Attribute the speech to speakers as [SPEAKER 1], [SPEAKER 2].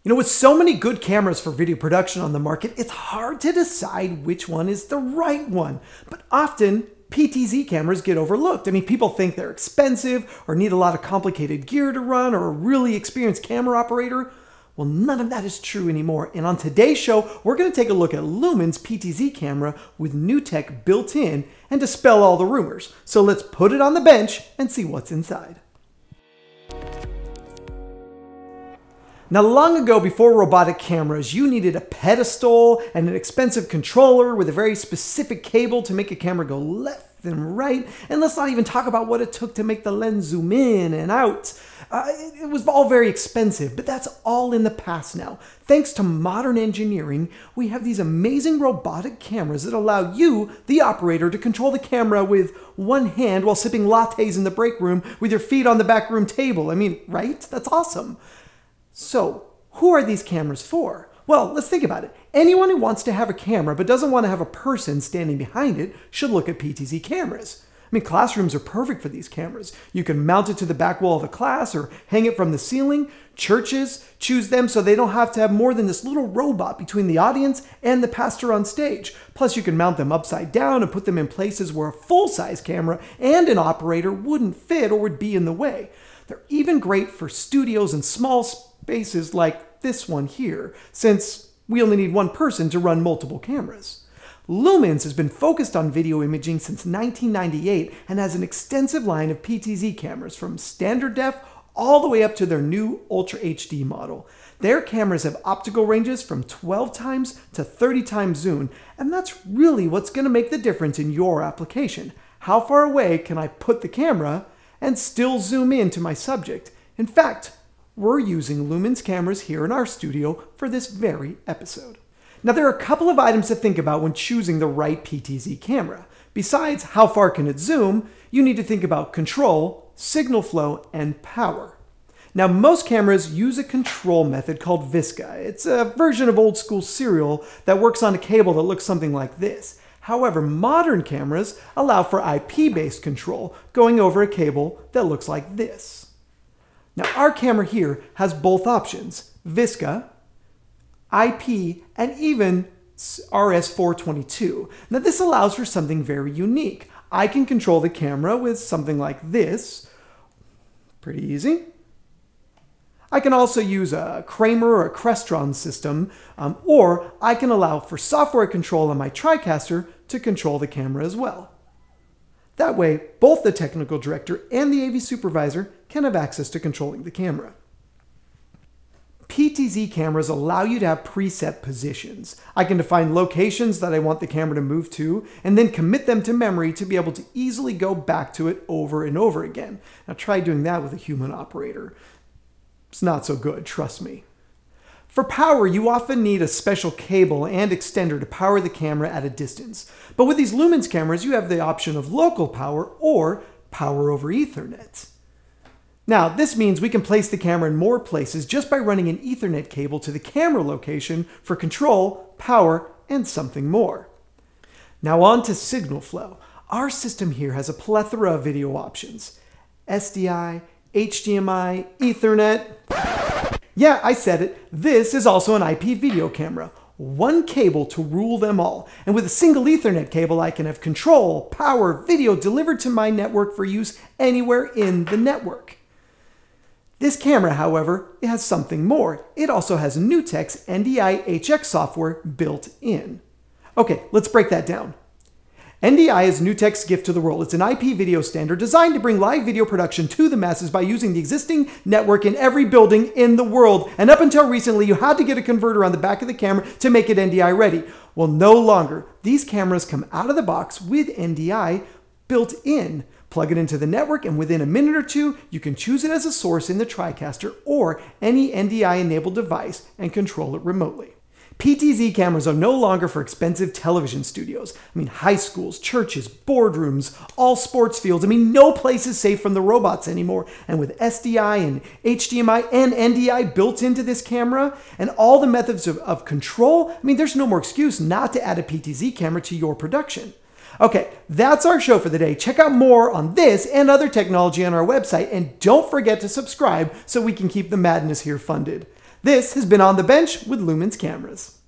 [SPEAKER 1] You know, with so many good cameras for video production on the market, it's hard to decide which one is the right one. But often, PTZ cameras get overlooked. I mean, people think they're expensive or need a lot of complicated gear to run or a really experienced camera operator. Well, none of that is true anymore. And on today's show, we're going to take a look at Lumens PTZ camera with new tech built in and dispel all the rumors. So let's put it on the bench and see what's inside. Now, long ago, before robotic cameras, you needed a pedestal and an expensive controller with a very specific cable to make a camera go left and right. And let's not even talk about what it took to make the lens zoom in and out. It was all very expensive, but that's all in the past now. Thanks to modern engineering, we have these amazing robotic cameras that allow you, the operator, to control the camera with one hand while sipping lattes in the break room with your feet on the back room table. I mean, right? That's awesome. So, who are these cameras for? Well, let's think about it. Anyone who wants to have a camera but doesn't want to have a person standing behind it should look at PTZ cameras. I mean, classrooms are perfect for these cameras. You can mount it to the back wall of a class or hang it from the ceiling. Churches choose them so they don't have to have more than this little robot between the audience and the pastor on stage. Plus, you can mount them upside down and put them in places where a full-size camera and an operator wouldn't fit or would be in the way. They're even great for studios and small spaces like this one here, since we only need one person to run multiple cameras. Lumens has been focused on video imaging since 1998 and has an extensive line of PTZ cameras from standard def all the way up to their new Ultra HD model. Their cameras have optical ranges from 12 times to 30 times zoom, and that's really what's going to make the difference in your application. How far away can I put the camera and still zoom in to my subject? In fact, we're using Lumens cameras here in our studio for this very episode. Now, there are a couple of items to think about when choosing the right PTZ camera. Besides how far can it zoom, you need to think about control, signal flow, and power. Now, most cameras use a control method called VSCA. It's a version of old school serial that works on a cable that looks something like this. However, modern cameras allow for IP-based control, going over a cable that looks like this. Now, our camera here has both options, VSCA, IP, and even RS422. Now, this allows for something very unique. I can control the camera with something like this. Pretty easy. I can also use a Kramer or a Crestron system, or I can allow for software control on my TriCaster to control the camera as well. That way, both the technical director and the AV supervisor can have access to controlling the camera. PTZ cameras allow you to have preset positions. I can define locations that I want the camera to move to, and then commit them to memory to be able to easily go back to it over and over again. Now try doing that with a human operator. It's not so good, trust me. For power, you often need a special cable and extender to power the camera at a distance. But with these Lumens cameras, you have the option of local power or power over Ethernet. Now, this means we can place the camera in more places just by running an Ethernet cable to the camera location for control, power, and something more. Now on to signal flow. Our system here has a plethora of video options. SDI, HDMI, Ethernet. Yeah, I said it. This is also an IP video camera. One cable to rule them all. And with a single Ethernet cable, I can have control, power, video delivered to my network for use anywhere in the network. This camera, however, it has something more. It also has NewTek's NDI HX software built in. Okay, let's break that down. NDI is NewTek's gift to the world. It's an IP video standard designed to bring live video production to the masses by using the existing network in every building in the world. And up until recently, you had to get a converter on the back of the camera to make it NDI ready. Well, no longer. These cameras come out of the box with NDI built in. Plug it into the network, and within a minute or two, you can choose it as a source in the TriCaster or any NDI-enabled device and control it remotely. PTZ cameras are no longer for expensive television studios. I mean, high schools, churches, boardrooms, all sports fields. I mean, no place is safe from the robots anymore. And with SDI and HDMI and NDI built into this camera and all the methods of control, I mean, there's no more excuse not to add a PTZ camera to your production. Okay, that's our show for the day. Check out more on this and other technology on our website, and don't forget to subscribe so we can keep the madness here funded. This has been On the Bench with Lumens Cameras.